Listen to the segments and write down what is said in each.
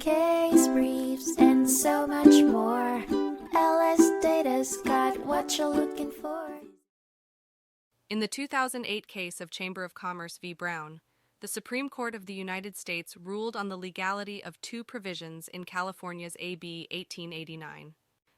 case briefs, and so much more. LSData's got what you're looking for. In the 2008 case of Chamber of Commerce v. Brown, the Supreme Court of the United States ruled on the legality of two provisions in California's AB 1889.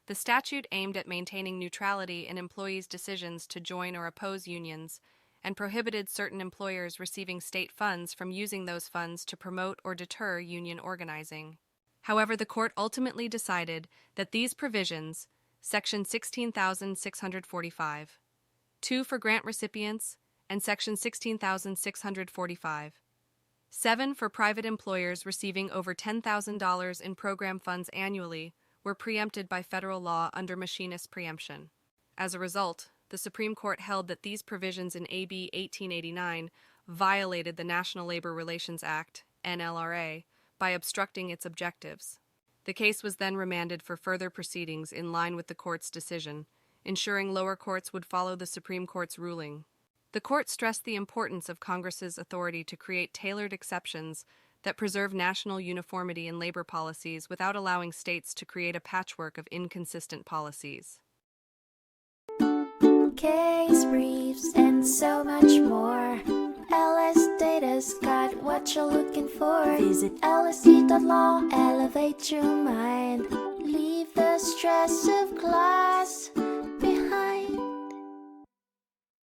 The statute aimed at maintaining neutrality in employees' decisions to join or oppose unions and prohibited certain employers receiving state funds from using those funds to promote or deter union organizing. However, the court ultimately decided that these provisions, Section 16,645, 2 for grant recipients, and Section 16,645, 7 for private employers receiving over $10,000 in program funds annually, were preempted by federal law under Machinists preemption. As a result, the Supreme Court held that these provisions in AB 1889 violated the National Labor Relations Act, NLRA, by obstructing its objectives. The case was then remanded for further proceedings in line with the court's decision, ensuring lower courts would follow the Supreme Court's ruling. The court stressed the importance of Congress's authority to create tailored exceptions that preserve national uniformity in labor policies without allowing states to create a patchwork of inconsistent policies. Case briefs, and so much more. LSData's got what you're looking for. Visit lsd.law, elevate your mind. Leave the stress of class.